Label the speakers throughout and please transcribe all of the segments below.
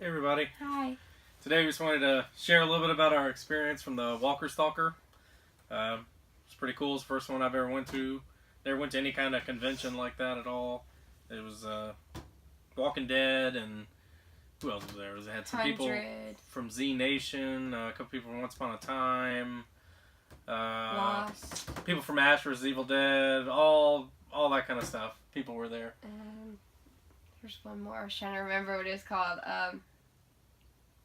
Speaker 1: Hey everybody.
Speaker 2: Hi.
Speaker 1: Today we just wanted to share a little bit about our experience from the Walker Stalker. It's pretty cool. It's the first one I've ever went to. Never went to any kind of convention like that at all. It was Walking Dead, and who else was there? It had some
Speaker 2: 100.
Speaker 1: people from Z Nation, a couple people from Once Upon a Time,
Speaker 2: Lost.
Speaker 1: people from Ash vs. Evil Dead, all that kind of stuff. People were there.
Speaker 2: There's one more. I was trying to remember what it's called.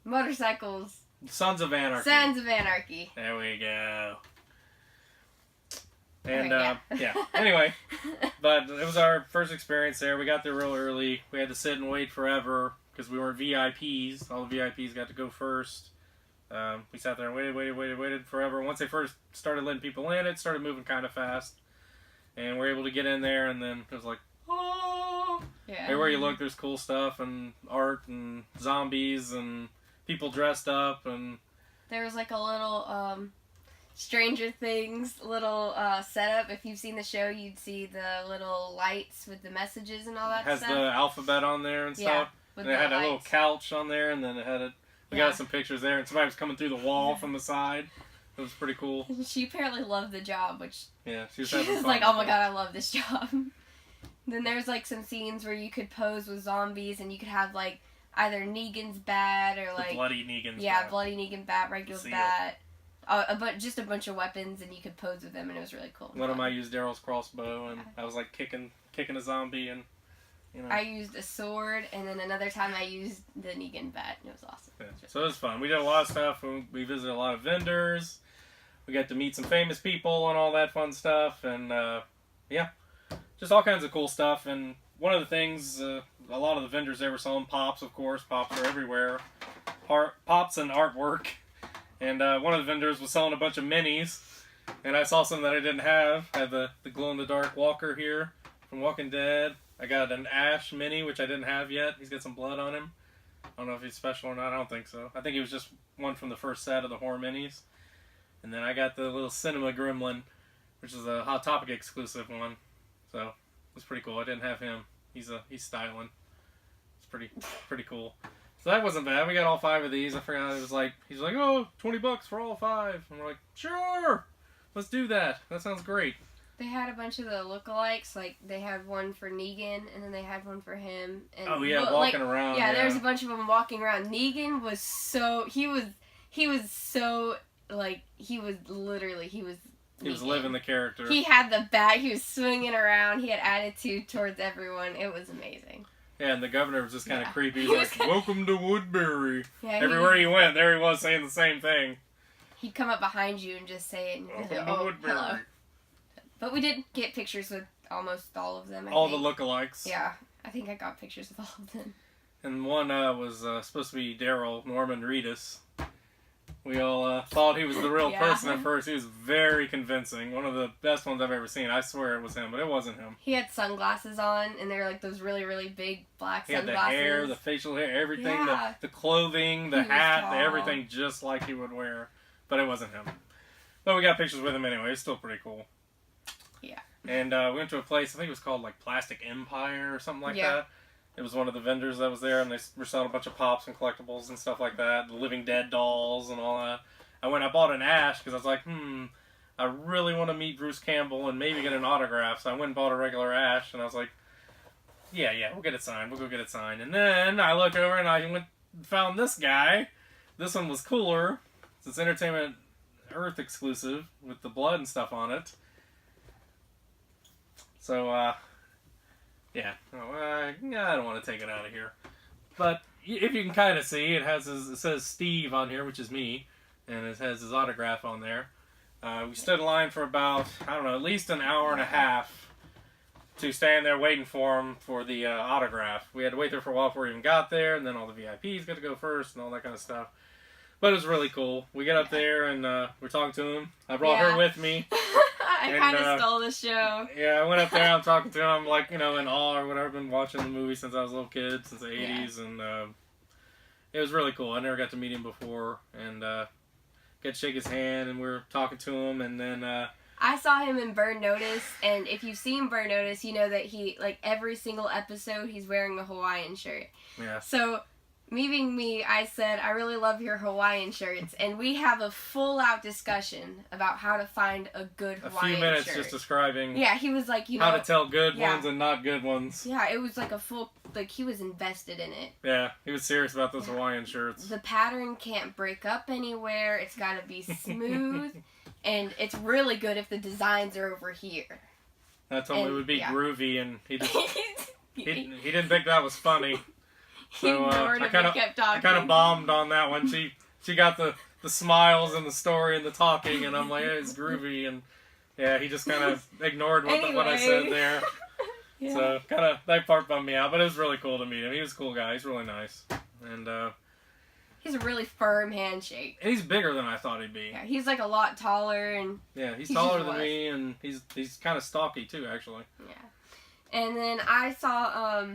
Speaker 2: Motorcycles.
Speaker 1: Sons of Anarchy.
Speaker 2: Sons of Anarchy.
Speaker 1: There we go. And,
Speaker 2: Okay,
Speaker 1: yeah. Anyway, but it was our first experience there. We got there real early. We had to sit and wait forever because we weren't VIPs. All the VIPs got to go first. We sat there and waited forever. Once they first started letting people in, it started moving kind of fast. And we were able to get in there, and then it was like, oh!
Speaker 2: Yeah.
Speaker 1: Everywhere you look, there's cool stuff and art and zombies and people dressed up. And
Speaker 2: there was like a little Stranger Things little setup. If you've seen the show, you'd see the little lights with the messages and all that
Speaker 1: has
Speaker 2: stuff.
Speaker 1: the alphabet on there and stuff.
Speaker 2: With
Speaker 1: and it had
Speaker 2: lights.
Speaker 1: a little couch on there, and then it had it. We got some pictures there, and somebody was coming through the wall from the side. It was pretty cool.
Speaker 2: She apparently loved the job, which
Speaker 1: she was
Speaker 2: like, oh my god, I love this job. Then there's like some scenes where you could pose with zombies, and you could have like either Negan's bat or like
Speaker 1: the bloody Negan's
Speaker 2: bat.
Speaker 1: bat.
Speaker 2: Bloody Negan bat, regular bat. Just a bunch of weapons, and you could pose with them, and it was really cool.
Speaker 1: One of them I used Daryl's crossbow, and I was like kicking a zombie, and you know.
Speaker 2: I used a sword, and then another time I used the Negan bat, and it was awesome.
Speaker 1: Yeah. So it was fun. We did a lot of stuff. We visited a lot of vendors. We got to meet some famous people and all that fun stuff, and yeah, just all kinds of cool stuff. And one of the things, a lot of the vendors there were selling pops, of course. Pops are everywhere. Pops and artwork. And one of the vendors was selling a bunch of minis, and I saw some that I didn't have. I had the glow-in-the-dark Walker here from Walking Dead. I got an Ash mini, which I didn't have yet. He's got some blood on him. I don't know if he's special or not. I don't think so. I think he was just one from the first set of the horror minis. And then I got the little Cinema Gremlin, which is a Hot Topic exclusive one. So it was pretty cool. I didn't have him. He's styling. It's pretty cool. So that wasn't bad. We got all 5 of these. I forgot it was like, he's like, oh, $20 for all 5. And we're like, sure, let's do that. That sounds great.
Speaker 2: They had a bunch of the lookalikes. Like, they had one for Negan, and then they had one for him. And
Speaker 1: walking around.
Speaker 2: Yeah, there was a bunch of them walking around. Negan was so, he was
Speaker 1: living the character.
Speaker 2: He had the bat. He was swinging around. He had attitude towards everyone. It was amazing.
Speaker 1: Yeah, and the governor was just kind of creepy. He was like, welcome to Woodbury.
Speaker 2: Yeah,
Speaker 1: everywhere he went, there he was saying the same thing.
Speaker 2: He'd come up behind you and just say it. And
Speaker 1: welcome to Woodbury.
Speaker 2: Hello. But we did get pictures with almost all of them, I
Speaker 1: all
Speaker 2: think.
Speaker 1: the lookalikes.
Speaker 2: Yeah, I think I got pictures with all of them.
Speaker 1: And one was supposed to be Daryl Norman Reedus. We all thought he was the real person at first. He was very convincing. One of the best ones I've ever seen. I swear it was him, but it wasn't him.
Speaker 2: He had sunglasses on, and they were like those really, really big black sunglasses.
Speaker 1: He had the hair, the facial hair, everything, the clothing, the hat, everything just like he would wear. But it wasn't him. But we got pictures with him anyway. It's still pretty cool.
Speaker 2: Yeah.
Speaker 1: And we went to a place, I think it was called like Plastic Empire or something like that. It was one of the vendors that was there, and they were selling a bunch of pops and collectibles and stuff like that, the Living Dead dolls and all that. I bought an Ash because I was like, I really want to meet Bruce Campbell and maybe get an autograph. So I went and bought a regular Ash, and I was like, yeah, we'll get it signed. We'll go get it signed. And then I looked over and I found this guy. This one was cooler. It's Entertainment Earth exclusive with the blood and stuff on it. So, yeah, I don't want to take it out of here. But if you can kind of see, it says Steve on here, which is me, and it has his autograph on there. We stood in line for about, I don't know, at least an hour and a half to stand there waiting for him for the autograph. We had to wait there for a while before we even got there, and then all the VIPs got to go first and all that kind of stuff. But it was really cool. We get up there, and we're talking to him. I brought her with me.
Speaker 2: I kind of stole the show.
Speaker 1: Yeah, I went up there, I'm talking to him, like, in awe or whatever. I've been watching the movie since I was a little kid, since the 80s, and it was really cool. I never got to meet him before, and got to shake his hand, and we were talking to him, and then
Speaker 2: I saw him in Burn Notice, and if you've seen Burn Notice, you know that he, like, every single episode, he's wearing a Hawaiian shirt.
Speaker 1: Yeah.
Speaker 2: So me being me, I said, I really love your Hawaiian shirts. And we have a full-out discussion about how to find a good Hawaiian
Speaker 1: shirt. A few minutes
Speaker 2: shirt.
Speaker 1: just describing
Speaker 2: Yeah, he was like, you know...
Speaker 1: how to tell good ones and not good ones.
Speaker 2: Yeah, it was like a full... Like, he was invested in it.
Speaker 1: Yeah, he was serious about those Hawaiian shirts.
Speaker 2: The pattern can't break up anywhere. It's got to be smooth. And it's really good if the designs are over here.
Speaker 1: I told him it would be groovy, and he didn't think that was funny. So I kind of bombed on that one. She got the smiles and the story and the talking, and I'm like, hey, it's groovy, and yeah, he just kind of ignored what I said there. Yeah. So kind of that part bummed me out, but it was really cool to meet him. He was a cool guy. He's really nice, and
Speaker 2: he's a really firm handshake.
Speaker 1: He's bigger than I thought he'd be.
Speaker 2: Yeah, he's like a lot taller, and
Speaker 1: yeah, he's taller than me, and he's kind of stocky too, actually.
Speaker 2: Yeah, and then I saw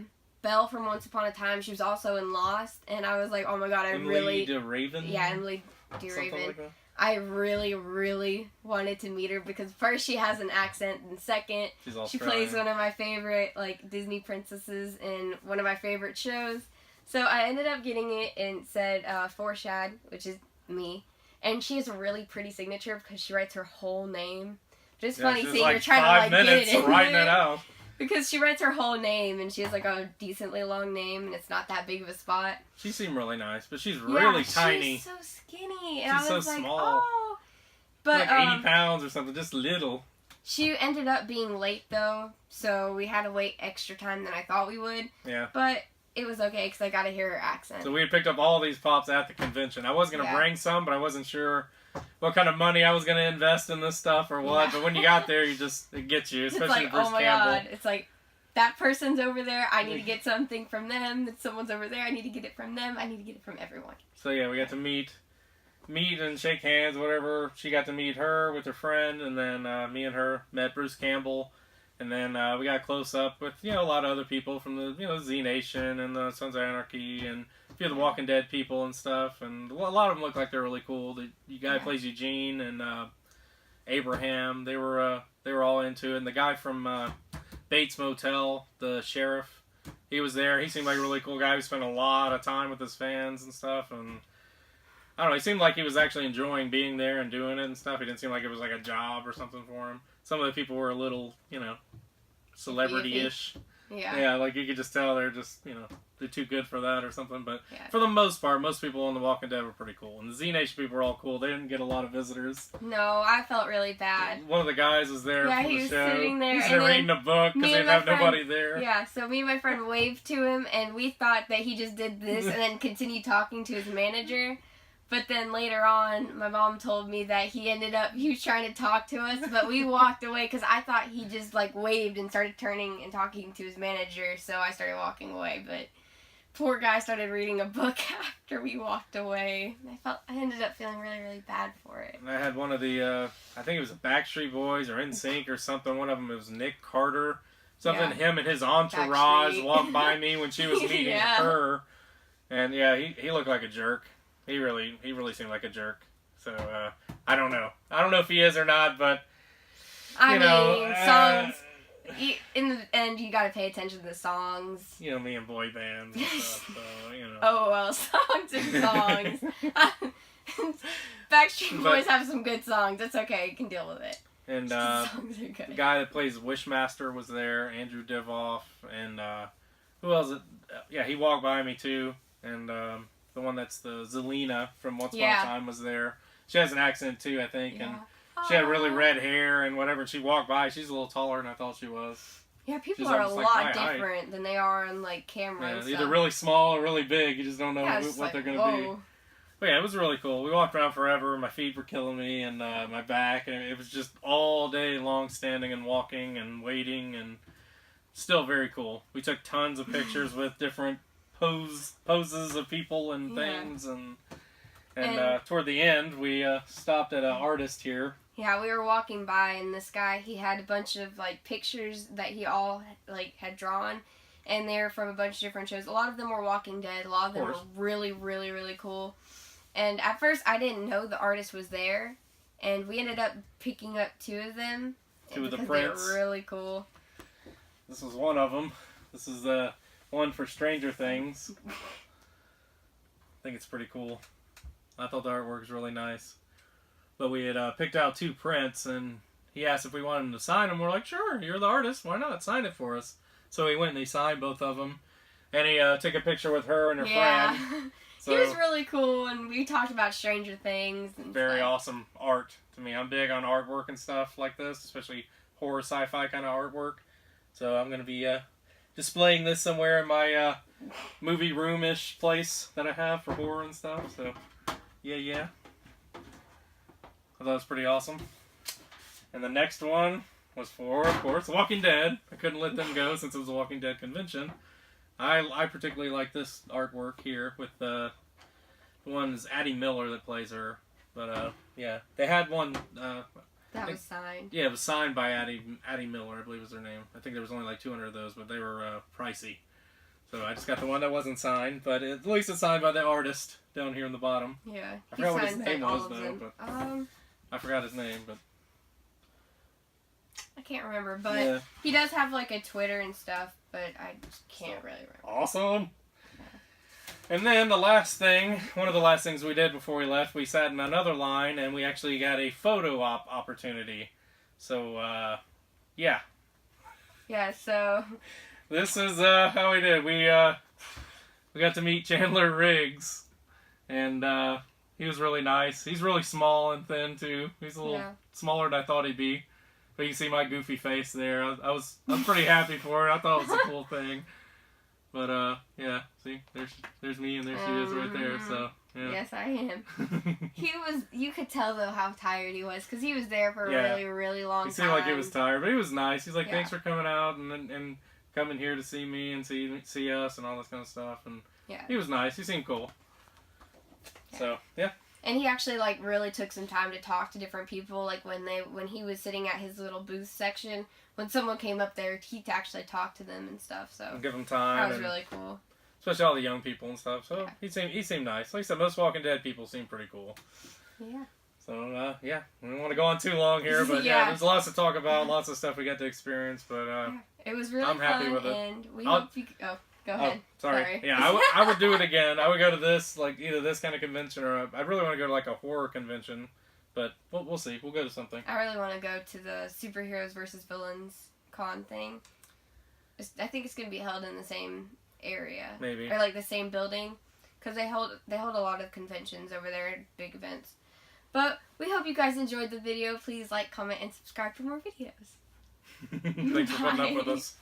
Speaker 2: Belle from Once Upon a Time. She was also in Lost, and I was like, oh my god,
Speaker 1: Emily DeRaven?
Speaker 2: Yeah, Emily DeRaven.
Speaker 1: Like that?
Speaker 2: I really, really wanted to meet her because first she has an accent, and second she plays one of my favorite like Disney princesses in one of my favorite shows. So I ended up getting it and it said Forshad, which is me, and she has a really pretty signature because she writes her whole name. Just funny seeing her trying to like get it in
Speaker 1: writing
Speaker 2: there.
Speaker 1: It out.
Speaker 2: Because she writes her whole name, and she has, like, a decently long name, and it's not that big of a spot.
Speaker 1: She seemed really nice, but she's really tiny.
Speaker 2: She's so skinny. And
Speaker 1: she's
Speaker 2: I was
Speaker 1: so
Speaker 2: like,
Speaker 1: small.
Speaker 2: oh. But,
Speaker 1: like 80 pounds or something, just little.
Speaker 2: She ended up being late, though, so we had to wait extra time than I thought we would.
Speaker 1: Yeah.
Speaker 2: But it was okay, because I got to hear her accent.
Speaker 1: So we had picked up all these pops at the convention. I was going to bring some, but I wasn't sure what kind of money I was going to invest in this stuff or what. Yeah. But when you got there, it gets you, especially
Speaker 2: it's like,
Speaker 1: Bruce
Speaker 2: oh my
Speaker 1: Campbell.
Speaker 2: God. It's like, that person's over there, I need to get something from them. Someone's over there, I need to get it from them. I need to get it from everyone.
Speaker 1: So yeah, we got to meet and shake hands, whatever. She got to meet her with her friend, and then me and her met Bruce Campbell. And then we got close up with, a lot of other people from the, Z Nation and the Sons of Anarchy and a few of the Walking Dead people and stuff. And a lot of them look like they're really cool. The guy plays Eugene and Abraham. They were all into it. And the guy from Bates Motel, the sheriff, he was there. He seemed like a really cool guy who spent a lot of time with his fans and stuff. And I don't know, he seemed like he was actually enjoying being there and doing it and stuff. He didn't seem like it was like a job or something for him. Some of the people were a little, celebrity-ish.
Speaker 2: Yeah.
Speaker 1: Yeah, like you could just tell they're just, they're too good for that or something. But for the most part, most people on The Walking Dead were pretty cool. And the Z Nation people were all cool. They didn't get a lot of visitors.
Speaker 2: No, I felt really bad.
Speaker 1: One of the guys was there for the show.
Speaker 2: Yeah, he was sitting there.
Speaker 1: He's reading a book because they didn't have nobody there.
Speaker 2: Yeah, so me and my friend waved to him, and we thought that he just did this and then continued talking to his manager. But then later on, my mom told me that he was trying to talk to us, but we walked away because I thought he just waved and started turning and talking to his manager, so I started walking away. But poor guy started reading a book after we walked away. I ended up feeling really, really bad for it.
Speaker 1: And I had one of the, I think it was the Backstreet Boys or NSYNC or something. One of them, it was Nick Carter. Something, him and his entourage walked by me when she was meeting her. And he looked like a jerk. He really seemed like a jerk. So, I don't know. I don't know if he is or not, but,
Speaker 2: songs, in the end, you gotta pay attention to the songs.
Speaker 1: Me and boy bands and stuff, so,
Speaker 2: Oh, well, songs are songs. Backstreet Boys have some good songs. It's okay. You can deal with it.
Speaker 1: And,
Speaker 2: songs are good.
Speaker 1: The guy that plays Wishmaster was there, Andrew Divoff, and, who else? He walked by me, too, and, the one that's the Zelina from Once Upon a Time was there. She has an accent too, I think, and she had really red hair and whatever. And she walked by. She's a little taller than I thought she was.
Speaker 2: Yeah, people are a lot different than they are on camera.
Speaker 1: Yeah,
Speaker 2: and
Speaker 1: either really small or really big. You just don't know what they're gonna be. But yeah, it was really cool. We walked around forever. My feet were killing me and my back, and it was just all day long standing and walking and waiting, and still very cool. We took tons of pictures with different poses of people and things, and toward the end we stopped at an artist here.
Speaker 2: Yeah, we were walking by, and this guy, he had a bunch of pictures that he all had drawn, and they're from a bunch of different shows. A lot of them were Walking Dead. A lot of them were really, really, really cool. And at first I didn't know the artist was there, and we ended up picking up two of them.
Speaker 1: Two of the prints.
Speaker 2: They were really cool.
Speaker 1: This was one of them. This is the one for Stranger Things. think it's pretty cool. I thought the artwork was really nice. But we had picked out 2 prints, and he asked if we wanted him to sign them. We're like, sure, you're the artist. Why not? Sign it for us. So he went and he signed both of them. And he took a picture with her and her friend. So,
Speaker 2: he was really cool, and we talked about Stranger Things. And
Speaker 1: very
Speaker 2: stuff.
Speaker 1: awesome art to me. I'm big on artwork and stuff like this, especially horror, sci-fi kind of artwork. So I'm going to be displaying this somewhere in my movie room-ish place that I have for horror and stuff. So, yeah. I thought it was pretty awesome. And the next one was for, of course, Walking Dead. I couldn't let them go since it was a Walking Dead convention. I particularly like this artwork here with the one's Addie Miller that plays her. But, yeah. They had one...
Speaker 2: that was signed.
Speaker 1: Yeah, it was signed by Addie Miller, I believe was her name. I think there was only like 200 of those, but they were pricey. So I just got the one that wasn't signed, but at least it's signed by the artist down here in the bottom.
Speaker 2: Yeah.
Speaker 1: I forgot what his name was, though. But I forgot his name, but...
Speaker 2: I can't remember, but
Speaker 1: yeah.
Speaker 2: He does have like a Twitter and stuff, but I just can't really remember.
Speaker 1: Awesome! And then the last thing, one of the last things we did before we left, we sat in another line and we actually got a photo op opportunity. So, yeah.
Speaker 2: Yeah, so...
Speaker 1: This is how we did. We got to meet Chandler Riggs, and he was really nice. He's really small and thin, too. He's a little smaller than I thought he'd be. But you can see my goofy face there. I'm pretty happy for it. I thought it was a cool thing. But, yeah, see, there's me and there she is right there, so, yeah.
Speaker 2: Yes, I am. You could tell, though, how tired he was, because he was there for a really, really long time.
Speaker 1: He seemed like he was tired, but he was nice. He's like, thanks for coming out and coming here to see me and see us and all this kind of stuff, and he was nice. He seemed cool. Yeah. So, yeah.
Speaker 2: And he actually, like, really took some time to talk to different people, like, when he was sitting at his little booth section. When someone came up there, he actually talked to them and stuff. So
Speaker 1: give them time.
Speaker 2: That was really cool.
Speaker 1: Especially all the young people and stuff. So he seemed nice. Like I said, most Walking Dead people seem pretty cool.
Speaker 2: Yeah.
Speaker 1: So we don't want to go on too long here, but there's lots to talk about, lots of stuff we got to experience. But
Speaker 2: it was really
Speaker 1: I'm happy
Speaker 2: fun,
Speaker 1: with it.
Speaker 2: And we hope you. Oh, go ahead.
Speaker 1: Sorry. Yeah, I would do it again. I would go to this, like either this kind of convention or I really want to go to like a horror convention. But we'll see. We'll go to something.
Speaker 2: I really want to go to the Superheroes versus Villains con thing. I think it's going to be held in the same area.
Speaker 1: Maybe.
Speaker 2: Or like the same building. Because they hold a lot of conventions over there, big events. But we hope you guys enjoyed the video. Please like, comment, and subscribe for more videos.
Speaker 1: Thanks for putting up with us.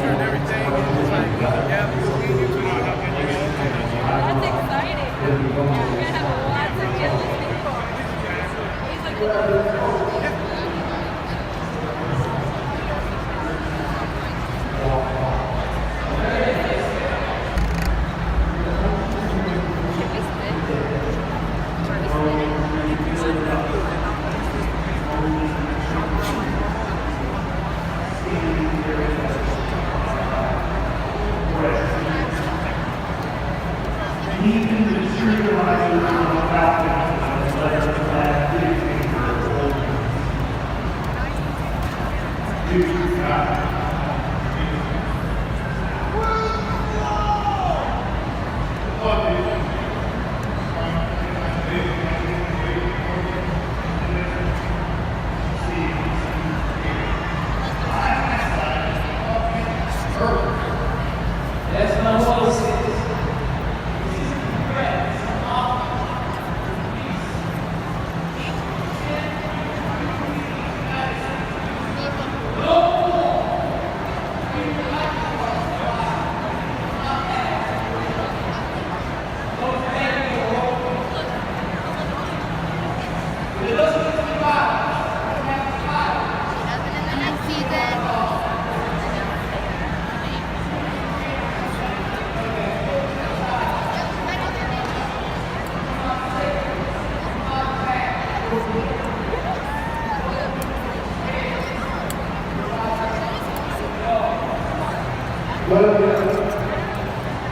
Speaker 3: picture and everything. And it's like, yeah, we need to know how can you go.
Speaker 4: That's exciting. Yeah, we're gonna have lots of jealous people. He's like, do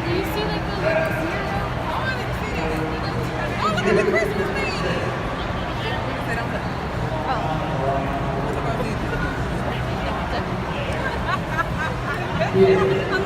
Speaker 4: you see like the little zero?
Speaker 5: Oh, I didn't see that. Oh, look at the Christmas thing.
Speaker 4: Oh.
Speaker 5: I'm